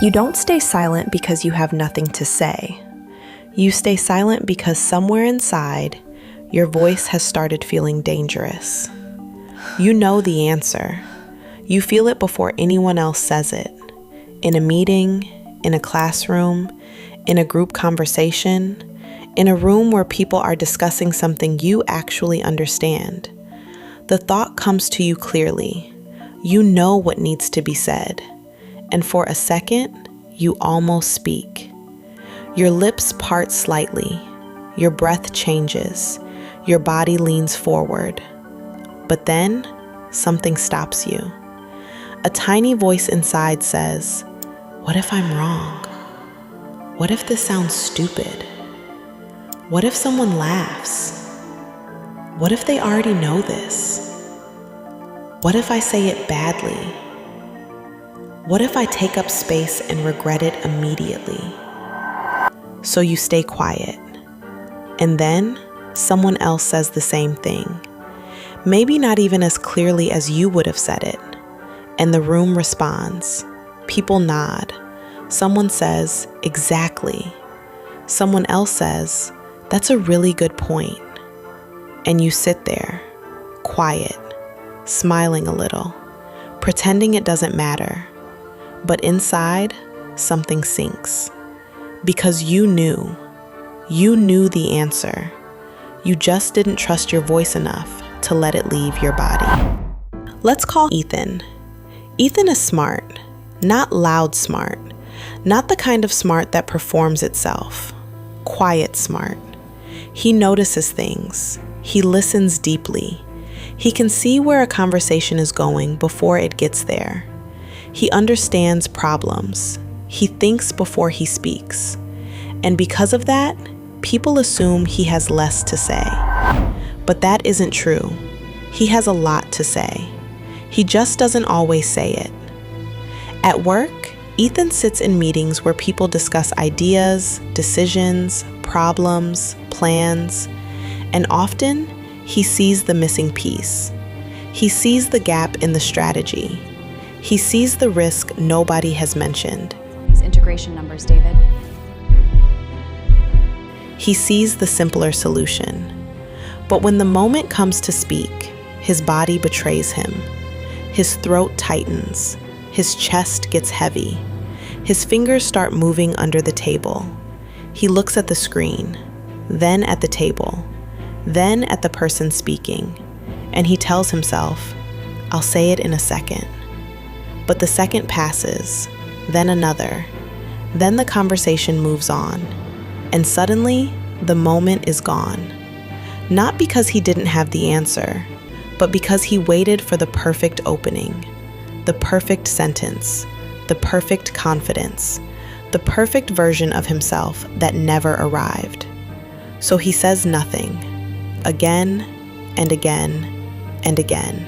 You don't stay silent because you have nothing to say. You stay silent because somewhere inside, your voice has started feeling dangerous. You know the answer. You feel it before anyone else says it. In a meeting, in a classroom, in a group conversation, in a room where people are discussing something you actually understand. The thought comes to you clearly. You know what needs to be said. And for a second, you almost speak. Your lips part slightly. Your breath changes. Your body leans forward. But then, something stops you. A tiny voice inside says, "What if I'm wrong? What if this sounds stupid? What if someone laughs? What if they already know this? What if I say it badly? What if I take up space and regret it immediately?" So you stay quiet. And then someone else says the same thing. Maybe not even as clearly as you would have said it. And the room responds. People nod. Someone says, "Exactly." Someone else says, "That's a really good point." And you sit there, quiet, smiling a little, pretending it doesn't matter. But inside, something sinks. Because you knew the answer. You just didn't trust your voice enough to let it leave your body. Let's call Ethan. Ethan is smart, not loud smart, not the kind of smart that performs itself. Quiet smart. He notices things. He listens deeply. He can see where a conversation is going before it gets there. He understands problems. He thinks before he speaks. And because of that, people assume he has less to say. But that isn't true. He has a lot to say. He just doesn't always say it. At work, Ethan sits in meetings where people discuss ideas, decisions, problems, plans, and often he sees the missing piece. He sees the gap in the strategy. He sees the risk nobody has mentioned. These integration numbers, David. He sees the simpler solution. But when the moment comes to speak, his body betrays him. His throat tightens. His chest gets heavy. His fingers start moving under the table. He looks at the screen, then at the table, then at the person speaking, and he tells himself, "I'll say it in a second." But the second passes, then another, then the conversation moves on, and suddenly the moment is gone. Not because he didn't have the answer, but because he waited for the perfect opening, the perfect sentence, the perfect confidence, the perfect version of himself that never arrived. So he says nothing, again and again and again.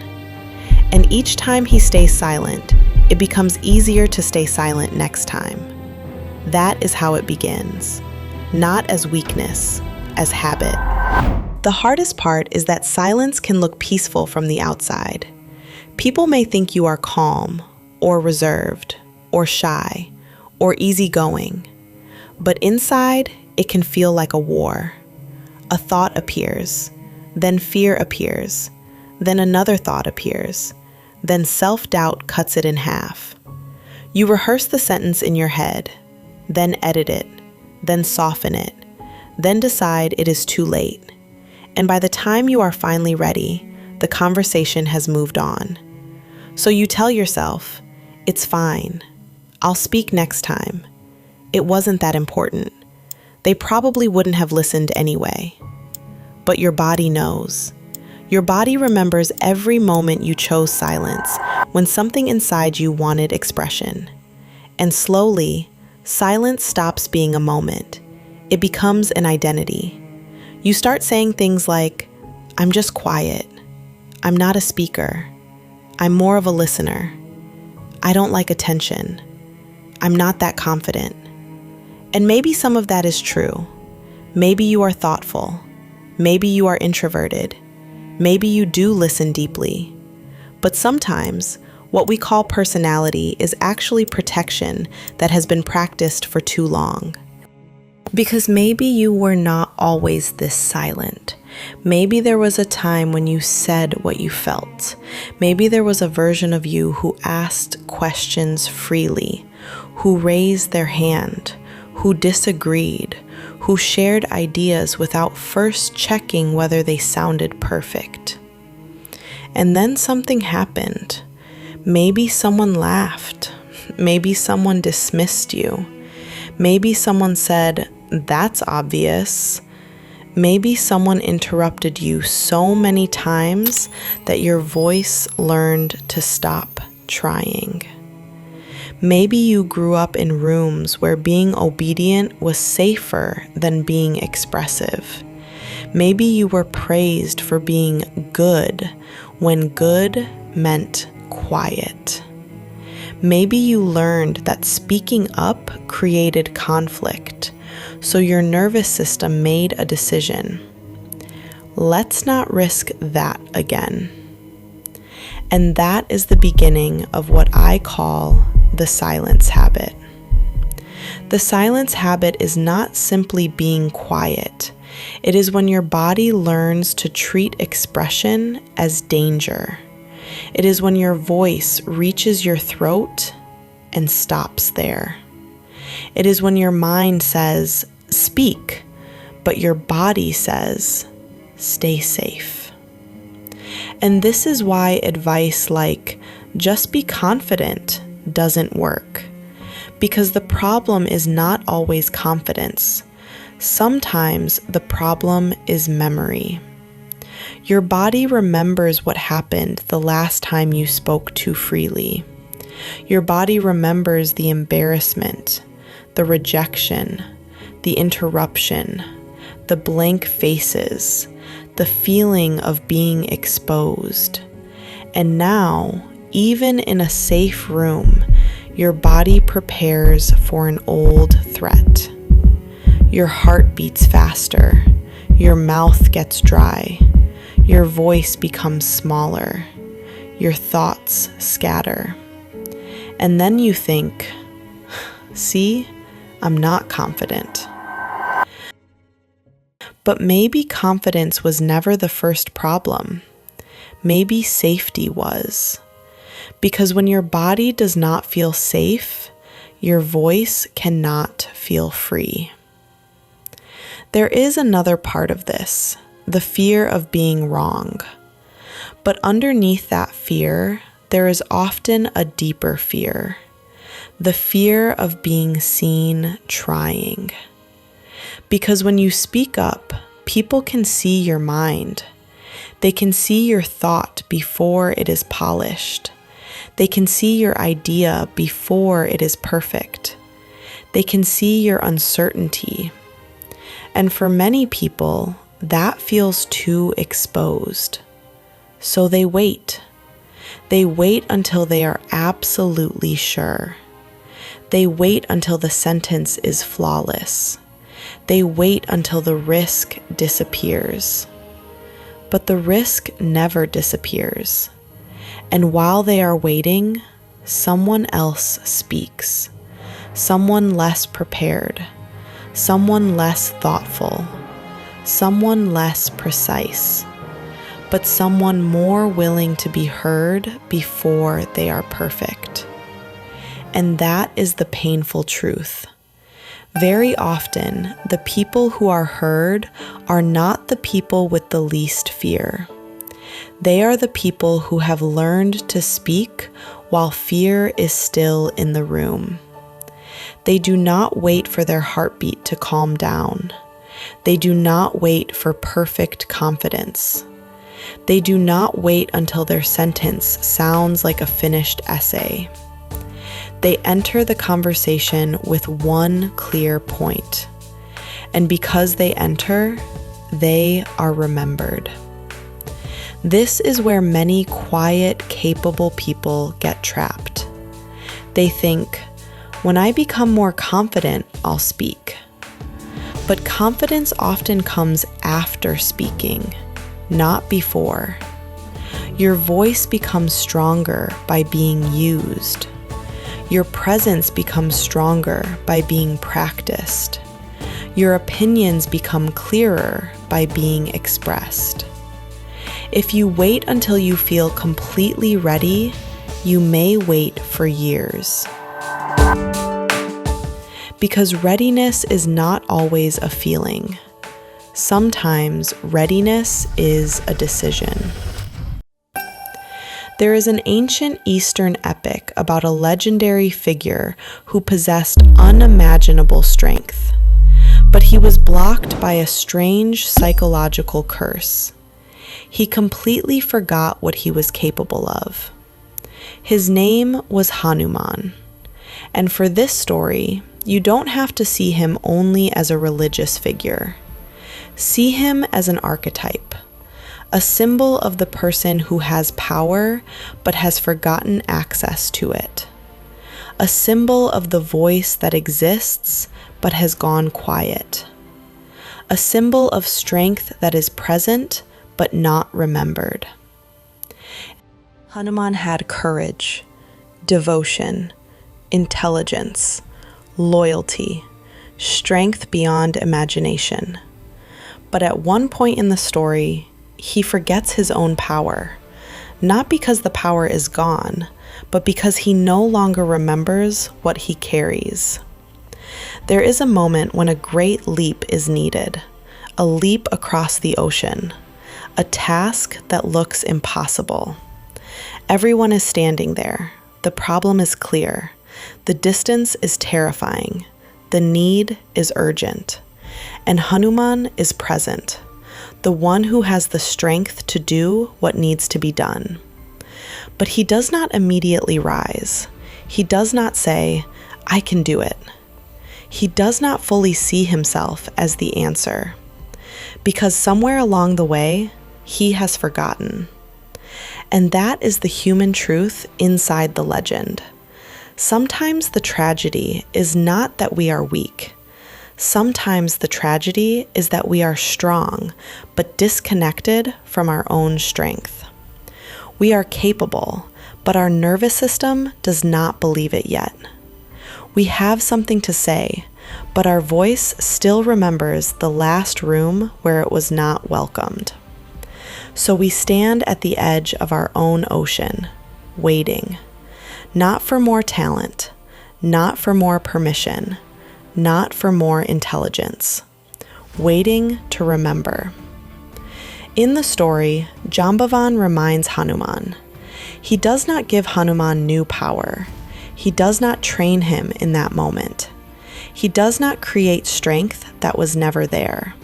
And each time he stays silent, it becomes easier to stay silent next time. That is how it begins, not as weakness, as habit. The hardest part is that silence can look peaceful from the outside. People may think you are calm, or reserved, or shy, or easygoing. But inside, it can feel like a war. A thought appears, then fear appears, then another thought appears, then self-doubt cuts it in half. You rehearse the sentence in your head, then edit it, then soften it, then decide it is too late. And by the time you are finally ready, the conversation has moved on. So you tell yourself, "It's fine. I'll speak next time. It wasn't that important. They probably wouldn't have listened anyway." But your body knows. Your body remembers every moment you chose silence when something inside you wanted expression. And slowly, silence stops being a moment. It becomes an identity. You start saying things like, "I'm just quiet. I'm not a speaker. I'm more of a listener. I don't like attention. I'm not that confident." And maybe some of that is true. Maybe you are thoughtful. Maybe you are introverted. Maybe you do listen deeply. But sometimes, What we call personality is actually protection that has been practiced for too long. Because maybe you were not always this silent. Maybe there was a time when you said what you felt. Maybe there was a version of you who asked questions freely, who raised their hand, who disagreed, who shared ideas without first checking whether they sounded perfect. And then something happened. Maybe someone laughed. Maybe someone dismissed you. Maybe someone said, "That's obvious." Maybe someone interrupted you so many times that your voice learned to stop trying. Maybe you grew up in rooms where being obedient was safer than being expressive. Maybe you were praised for being good when good meant quiet. Maybe you learned that speaking up created conflict, so your nervous system made a decision. Let's not risk that again. And that is the beginning of what I call the silence habit. The silence habit is not simply being quiet. It is when your body learns to treat expression as danger. It is when your voice reaches your throat and stops there. It is when your mind says, "Speak," but your body says, "Stay safe." And this is why advice like, "Just be confident," doesn't work. Because the problem is not always confidence. Sometimes the problem is memory. Your body remembers what happened the last time you spoke too freely. Your body remembers the embarrassment, the rejection, the interruption, the blank faces, the feeling of being exposed. And now, even in a safe room, your body prepares for an old threat. Your heart beats faster, your mouth gets dry, your voice becomes smaller, your thoughts scatter. And then you think, "See, I'm not confident." But maybe confidence was never the first problem. Maybe safety was. Because when your body does not feel safe, your voice cannot feel free. There is another part of this, the fear of being wrong. But underneath that fear, there is often a deeper fear, the fear of being seen trying. Because when you speak up, people can see your mind. They can see your thought before it is polished. They can see your idea before it is perfect. They can see your uncertainty. And for many people, that feels too exposed. So they wait. They wait until they are absolutely sure. They wait until the sentence is flawless. They wait until the risk disappears. But the risk never disappears. And while they are waiting, someone else speaks. Someone less prepared. Someone less thoughtful. Someone less precise. But someone more willing to be heard before they are perfect. And that is the painful truth. Very often, the people who are heard are not the people with the least fear. They are the people who have learned to speak while fear is still in the room. They do not wait for their heartbeat to calm down. They do not wait for perfect confidence. They do not wait until their sentence sounds like a finished essay. They enter the conversation with one clear point. And because they enter, they are remembered. This is where many quiet, capable people get trapped. They think, when I become more confident, I'll speak. But confidence often comes after speaking, not before. Your voice becomes stronger by being used. Your presence becomes stronger by being practiced. Your opinions become clearer by being expressed. If you wait until you feel completely ready, you may wait for years. Because readiness is not always a feeling. Sometimes readiness is a decision. There is an ancient Eastern epic about a legendary figure who possessed unimaginable strength, but he was blocked by a strange psychological curse. He completely forgot what he was capable of. His name was Hanuman, and for this story, you don't have to see him only as a religious figure. See him as an archetype, a symbol of the person who has power but has forgotten access to it. A symbol of the voice that exists but has gone quiet. A symbol of strength that is present but not remembered. Hanuman had courage, devotion, intelligence, loyalty, strength beyond imagination. But at one point in the story, he forgets his own power, not because the power is gone, but because he no longer remembers what he carries. There is a moment when a great leap is needed, a leap across the ocean, a task that looks impossible. Everyone is standing there. The problem is clear. The distance is terrifying. The need is urgent. And Hanuman is present, the one who has the strength to do what needs to be done. But he does not immediately rise. He does not say, "I can do it." He does not fully see himself as the answer, because somewhere along the way, he has forgotten. And that is the human truth inside the legend. Sometimes the tragedy is not that we are weak. Sometimes the tragedy is that we are strong, but disconnected from our own strength. We are capable, but our nervous system does not believe it yet. We have something to say, but our voice still remembers the last room where it was not welcomed. So we stand at the edge of our own ocean, waiting, not for more talent, not for more permission, not for more intelligence, waiting to remember. In the story, Jambavan reminds Hanuman. He does not give Hanuman new power. He does not train him in that moment. He does not create strength that was never there.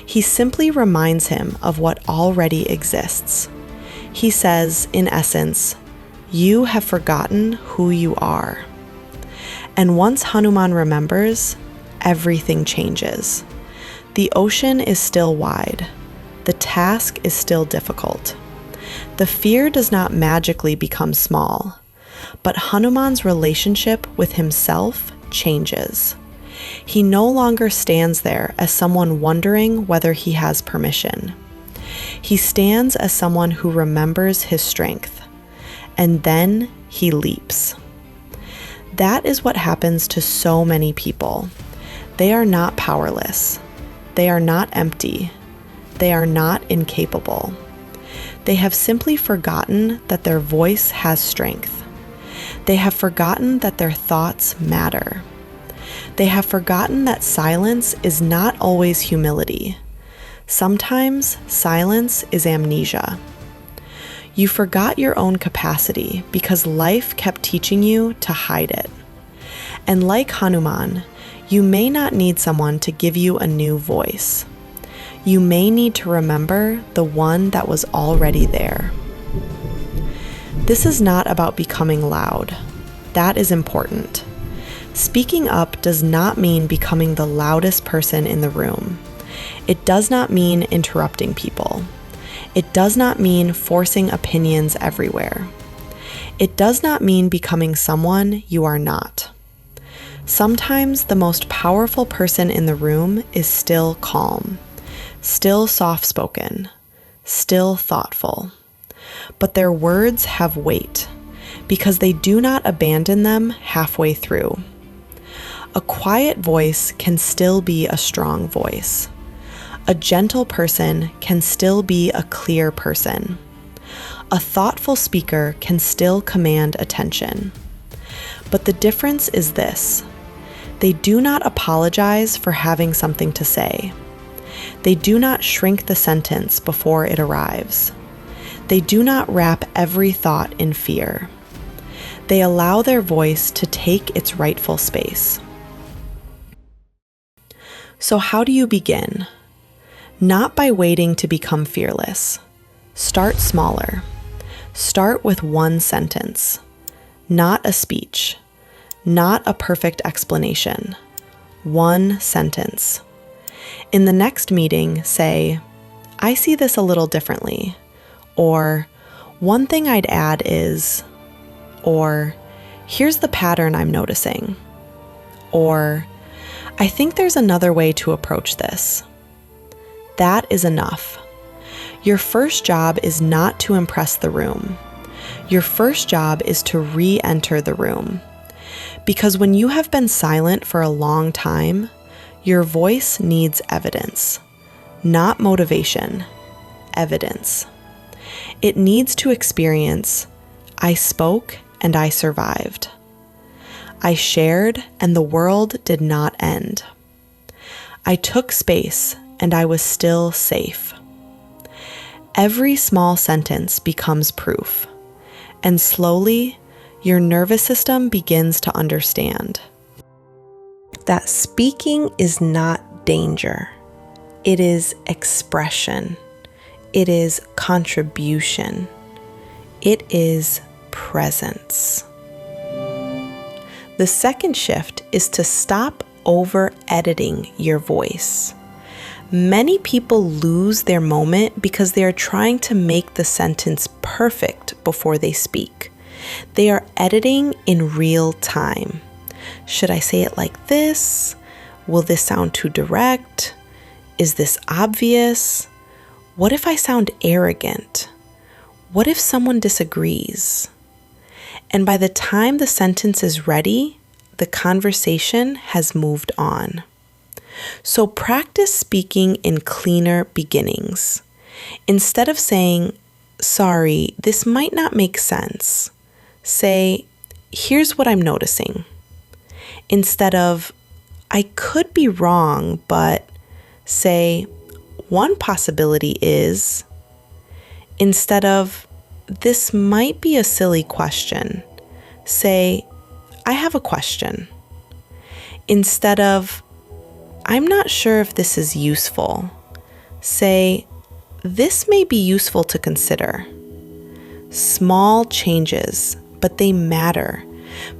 He simply reminds him of what already exists. He says, in essence, "You have forgotten who you are." And once Hanuman remembers, everything changes. The ocean is still wide. The task is still difficult. The fear does not magically become small, but Hanuman's relationship with himself changes. He no longer stands there as someone wondering whether he has permission. He stands as someone who remembers his strength, and then he leaps. That is what happens to so many people. They are not powerless. They are not empty. They are not incapable. They have simply forgotten that their voice has strength. They have forgotten that their thoughts matter. They have forgotten that silence is not always humility. Sometimes silence is amnesia. You forgot your own capacity because life kept teaching you to hide it. And like Hanuman, you may not need someone to give you a new voice. You may need to remember the one that was already there. This is not about becoming loud. That is important. Speaking up does not mean becoming the loudest person in the room. It does not mean interrupting people. It does not mean forcing opinions everywhere. It does not mean becoming someone you are not. Sometimes the most powerful person in the room is still calm, still soft-spoken, still thoughtful. but their words have weight because they do not abandon them halfway through. A quiet voice can still be a strong voice. A gentle person can still be a clear person. A thoughtful speaker can still command attention. But the difference is this: they do not apologize for having something to say. They do not shrink the sentence before it arrives. They do not wrap every thought in fear. They allow their voice to take its rightful space. So how do you begin? Not by waiting to become fearless. Start smaller. Start with one sentence. Not a speech. Not a perfect explanation. One sentence. In the next meeting, say, "I see this a little differently," or "One thing I'd add is," or "Here's the pattern I'm noticing," or "I think there's another way to approach this." That is enough. Your first job is not to impress the room. Your first job is to re-enter the room. Because when you have been silent for a long time, your voice needs evidence, not motivation, evidence. It needs to experience, "I spoke and I survived. I shared and the world did not end. I took space and I was still safe." Every small sentence becomes proof, and slowly your nervous system begins to understand that speaking is not danger. It is expression. It is contribution. It is presence. The second shift is to stop over-editing your voice. Many people lose their moment because they are trying to make the sentence perfect before they speak. They are editing in real time. Should I say it like this? Will this sound too direct? Is this obvious? What if I sound arrogant? What if someone disagrees? And by the time the sentence is ready, the conversation has moved on. So practice speaking in cleaner beginnings. Instead of saying, "Sorry, this might not make sense," say, "Here's what I'm noticing." Instead of, "I could be wrong, but," say, "One possibility is." Instead of, "This might be a silly question," say, "I have a question." Instead of, "I'm not sure if this is useful," say, "This may be useful to consider." Small changes, but they matter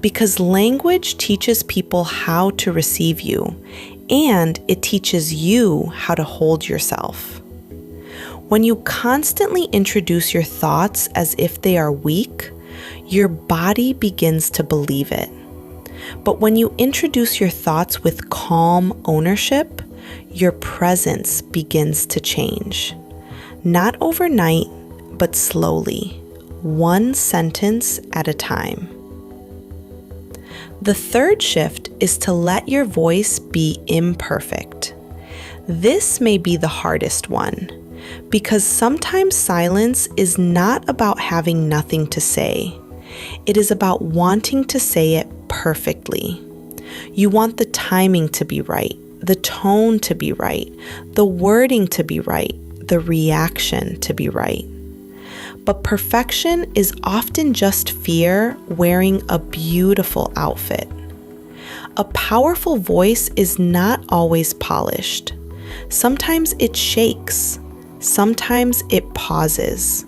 because language teaches people how to receive you, and it teaches you how to hold yourself. When you constantly introduce your thoughts as if they are weak, your body begins to believe it. But when you introduce your thoughts with calm ownership, your presence begins to change. Not overnight, but slowly, one sentence at a time. The third shift is to let your voice be imperfect. This may be the hardest one, because sometimes silence is not about having nothing to say. It is about wanting to say it perfectly. You want the timing to be right, the tone to be right, the wording to be right, the reaction to be right. But perfection is often just fear wearing a beautiful outfit. A powerful voice is not always polished. Sometimes it shakes. Sometimes it pauses.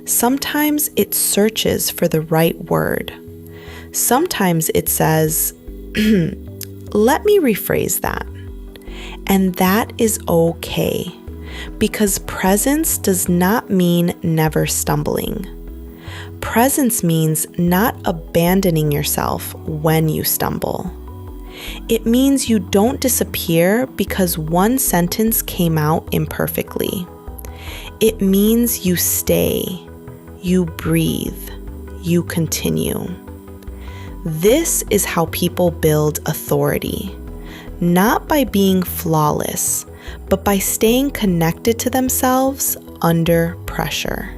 Sometimes it searches for the right word. Sometimes it says, "Let me rephrase that." And that is okay, because presence does not mean never stumbling. Presence means not abandoning yourself when you stumble. It means you don't disappear because one sentence came out imperfectly. It means you stay, You breathe. You continue. This is how people build authority, not by being flawless, but by staying connected to themselves under pressure.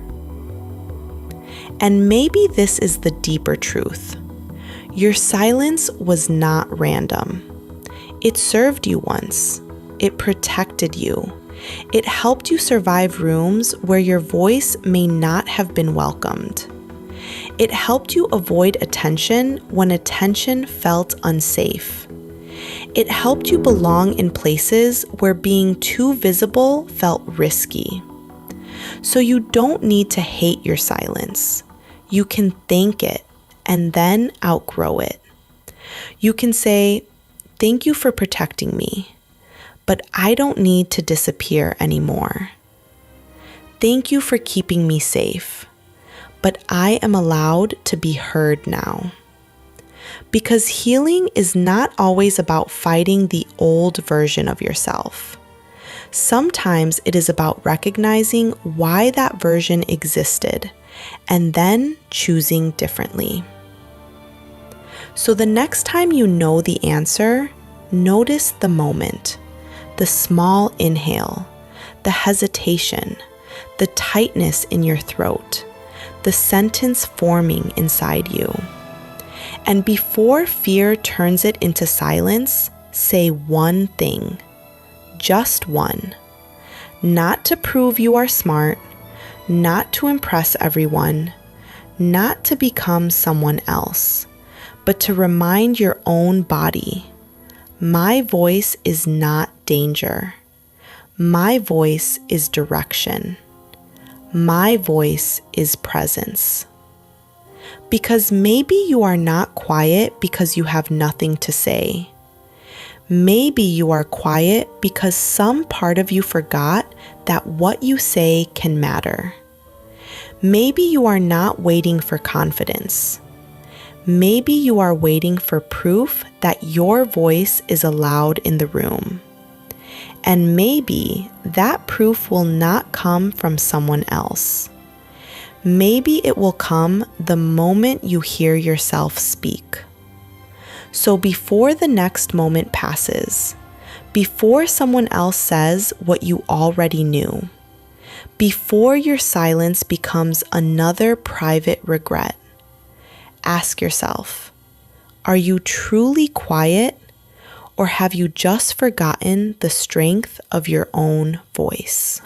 And maybe this is the deeper truth. Your silence was not random. It served you once. It protected you. It helped you survive rooms where your voice may not have been welcomed. It helped you avoid attention when attention felt unsafe. It helped you belong in places where being too visible felt risky. So you don't need to hate your silence. You can thank it and then outgrow it. You can say, "Thank you for protecting me, but I don't need to disappear anymore. Thank you for keeping me safe, but I am allowed to be heard now." Because healing is not always about fighting the old version of yourself. Sometimes it is about recognizing why that version existed and then choosing differently. So the next time you know the answer, notice the moment, the small inhale, the hesitation, the tightness in your throat, the sentence forming inside you. And before fear turns it into silence, say one thing, just one. Not to prove you are smart, not to impress everyone, not to become someone else, but to remind your own body, my voice is not danger. My voice is direction. My voice is presence. Because maybe you are not quiet because you have nothing to say. Maybe you are quiet because some part of you forgot that what you say can matter. Maybe you are not waiting for confidence. Maybe you are waiting for proof that your voice is allowed in the room. And maybe that proof will not come from someone else. Maybe it will come the moment you hear yourself speak. So before the next moment passes, before someone else says what you already knew, before your silence becomes another private regret, ask yourself, are you truly quiet, or have you just forgotten the strength of your own voice?